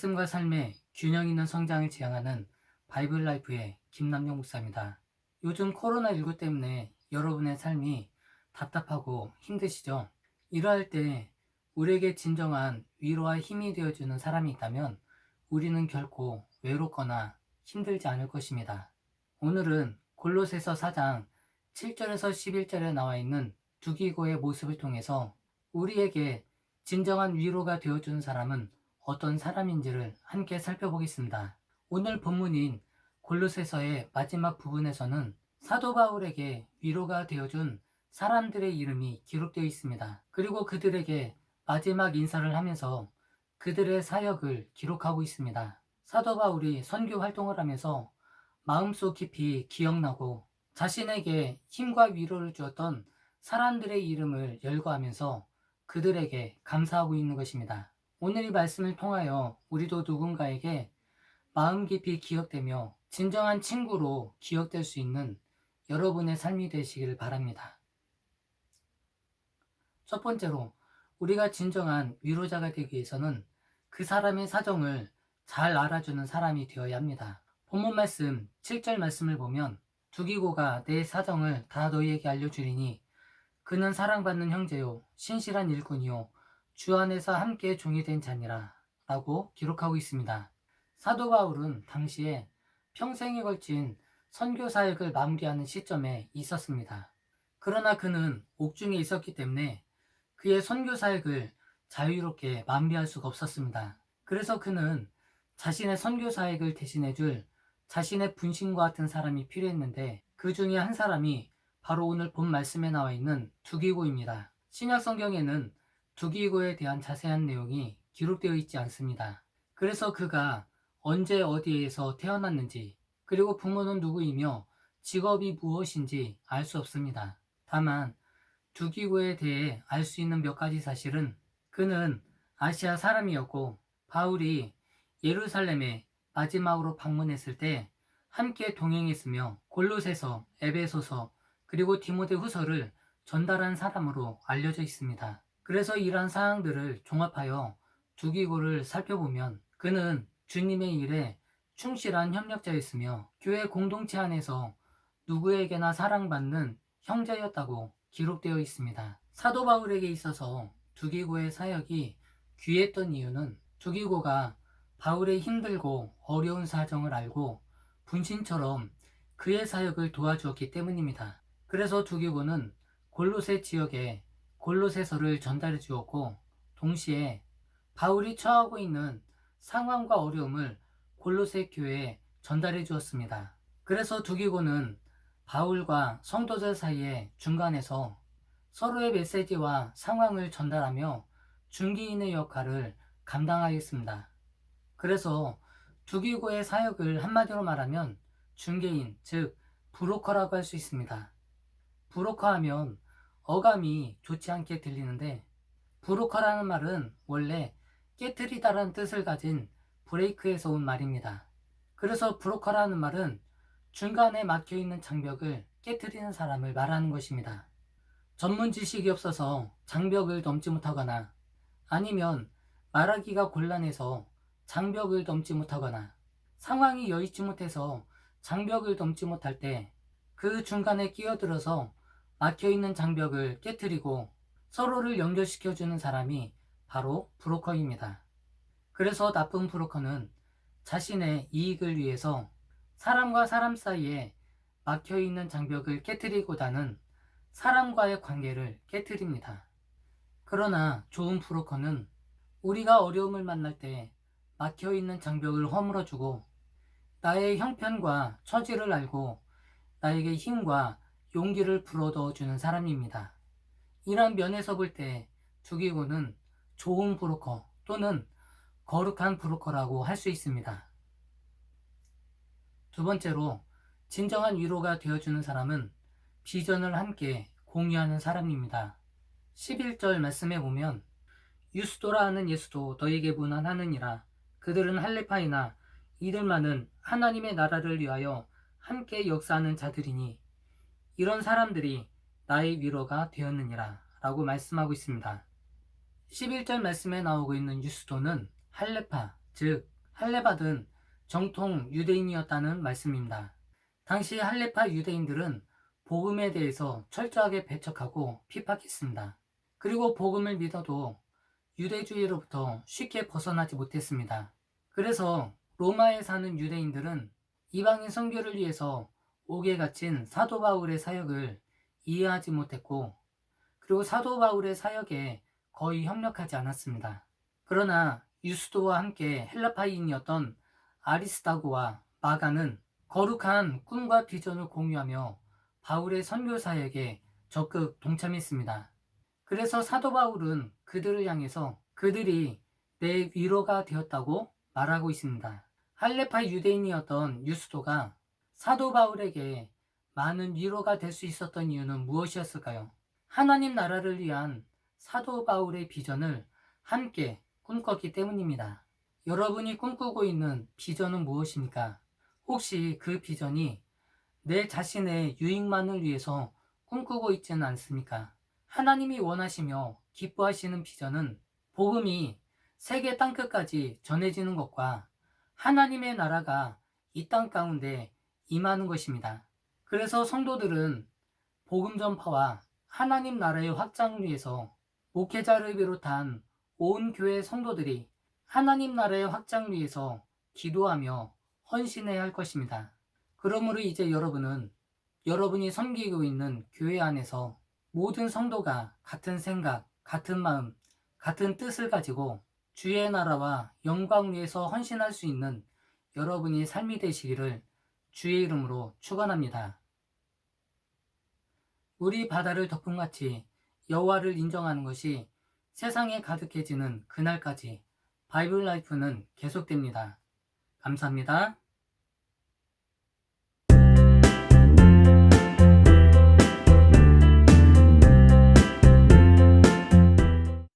말씀과 삶의 균형 있는 성장을 지향하는 바이블 라이프의 김남용 목사입니다. 요즘 코로나19 때문에 여러분의 삶이 답답하고 힘드시죠? 이러할 때 우리에게 진정한 위로와 힘이 되어주는 사람이 있다면 우리는 결코 외롭거나 힘들지 않을 것입니다. 오늘은 골로새서 4장 7절에서 11절에 나와 있는 두기고의 모습을 통해서 우리에게 진정한 위로가 되어주는 사람은 어떤 사람인지를 함께 살펴보겠습니다. 오늘 본문인 골로새서의 마지막 부분에서는 사도 바울에게 위로가 되어준 사람들의 이름이 기록되어 있습니다. 그리고 그들에게 마지막 인사를 하면서 그들의 사역을 기록하고 있습니다. 사도 바울이 선교 활동을 하면서 마음속 깊이 기억나고 자신에게 힘과 위로를 주었던 사람들의 이름을 열거하면서 그들에게 감사하고 있는 것입니다. 오늘 이 말씀을 통하여 우리도 누군가에게 마음 깊이 기억되며 진정한 친구로 기억될 수 있는 여러분의 삶이 되시기를 바랍니다. 첫 번째로 우리가 진정한 위로자가 되기 위해서는 그 사람의 사정을 잘 알아주는 사람이 되어야 합니다. 본문 말씀 7절 말씀을 보면 두기고가 내 사정을 다 너희에게 알려주리니 그는 사랑받는 형제요 신실한 일꾼이요 주 안에서 함께 종이 된 자니라 라고 기록하고 있습니다. 사도 바울은 당시에 평생에 걸친 선교 사역을 마무리하는 시점에 있었습니다. 그러나 그는 옥중에 있었기 때문에 그의 선교 사역을 자유롭게 마무리할 수가 없었습니다. 그래서 그는 자신의 선교 사역을 대신해줄 자신의 분신과 같은 사람이 필요했는데 그 중에 한 사람이 바로 오늘 본 말씀에 나와 있는 두기고입니다. 신약 성경에는 두기고에 대한 자세한 내용이 기록되어 있지 않습니다. 그래서 그가 언제 어디에서 태어났는지 그리고 부모는 누구이며 직업이 무엇인지 알 수 없습니다. 다만 두기고에 대해 알 수 있는 몇 가지 사실은 그는 아시아 사람이었고 바울이 예루살렘에 마지막으로 방문했을 때 함께 동행했으며 골로새서, 에베소서, 그리고 디모데후서를 전달한 사람으로 알려져 있습니다. 그래서 이러한 사항들을 종합하여 두기고를 살펴보면 그는 주님의 일에 충실한 협력자였으며 교회 공동체 안에서 누구에게나 사랑받는 형제였다고 기록되어 있습니다. 사도 바울에게 있어서 두기고의 사역이 귀했던 이유는 두기고가 바울의 힘들고 어려운 사정을 알고 분신처럼 그의 사역을 도와주었기 때문입니다. 그래서 두기고는 골로새 지역에 골로새서를 전달해 주었고 동시에 바울이 처하고 있는 상황과 어려움을 골로새 교회에 전달해 주었습니다. 그래서 두기고는 바울과 성도들 사이에 중간에서 서로의 메시지와 상황을 전달하며 중개인의 역할을 감당하였습니다. 그래서 두기고의 사역을 한마디로 말하면 중개인, 즉 브로커라고 할 수 있습니다. 브로커 하면 어감이 좋지 않게 들리는데 브로커라는 말은 원래 깨트리다라는 뜻을 가진 브레이크에서 온 말입니다. 그래서 브로커라는 말은 중간에 막혀있는 장벽을 깨트리는 사람을 말하는 것입니다. 전문 지식이 없어서 장벽을 넘지 못하거나 아니면 말하기가 곤란해서 장벽을 넘지 못하거나 상황이 여의치 못해서 장벽을 넘지 못할 때 그 중간에 끼어들어서 막혀있는 장벽을 깨트리고 서로를 연결시켜주는 사람이 바로 브로커입니다. 그래서 나쁜 브로커는 자신의 이익을 위해서 사람과 사람 사이에 막혀있는 장벽을 깨트리고자는 사람과의 관계를 깨트립니다. 그러나 좋은 브로커는 우리가 어려움을 만날 때 막혀있는 장벽을 허물어주고 나의 형편과 처지를 알고 나에게 힘과 용기를 불어넣어주는 사람입니다. 이런 면에서 볼 때 두기고는 좋은 브로커 또는 거룩한 브로커라고 할 수 있습니다. 두 번째로 진정한 위로가 되어주는 사람은 비전을 함께 공유하는 사람입니다. 11절 말씀에 보면 유스도라 하는 예수도 너에게 문안하느니라. 그들은 할레파이나 이들만은 하나님의 나라를 위하여 함께 역사하는 자들이니 이런 사람들이 나의 위로가 되었느니라 라고 말씀하고 있습니다. 11절 말씀에 나오고 있는 유스도는 할레파, 즉 할례받은 정통 유대인이었다는 말씀입니다. 당시 할례파 유대인들은 복음에 대해서 철저하게 배척하고 핍박했습니다. 그리고 복음을 믿어도 유대주의로부터 쉽게 벗어나지 못했습니다. 그래서 로마에 사는 유대인들은 이방인 선교를 위해서 옥에 갇힌 사도 바울의 사역을 이해하지 못했고, 그리고 사도 바울의 사역에 거의 협력하지 않았습니다. 그러나 유스도와 함께 헬라파인이었던 아리스다고와 마가는 거룩한 꿈과 비전을 공유하며 바울의 선교 사역에 적극 동참했습니다. 그래서 사도 바울은 그들을 향해서 그들이 내 위로가 되었다고 말하고 있습니다. 할례파 유대인이었던 유스도가 사도 바울에게 많은 위로가 될 수 있었던 이유는 무엇이었을까요? 하나님 나라를 위한 사도 바울의 비전을 함께 꿈꿨기 때문입니다. 여러분이 꿈꾸고 있는 비전은 무엇입니까? 혹시 그 비전이 내 자신의 유익만을 위해서 꿈꾸고 있지는 않습니까? 하나님이 원하시며 기뻐하시는 비전은 복음이 세계 땅끝까지 전해지는 것과 하나님의 나라가 이 땅 가운데 임하는 것입니다. 그래서 성도들은 복음 전파와 하나님 나라의 확장을 위해서 목회자를 비롯한 온 교회 성도들이 하나님 나라의 확장을 위해서 기도하며 헌신해야 할 것입니다. 그러므로 이제 여러분은 여러분이 섬기고 있는 교회 안에서 모든 성도가 같은 생각, 같은 마음, 같은 뜻을 가지고 주의 나라와 영광을 위해서 헌신할 수 있는 여러분이 삶이 되시기를 주의 이름으로 축원합니다. 우리 바다를 덮음같이 여호와를 인정하는 것이 세상에 가득해지는 그날까지 바이블 라이프는 계속됩니다. 감사합니다.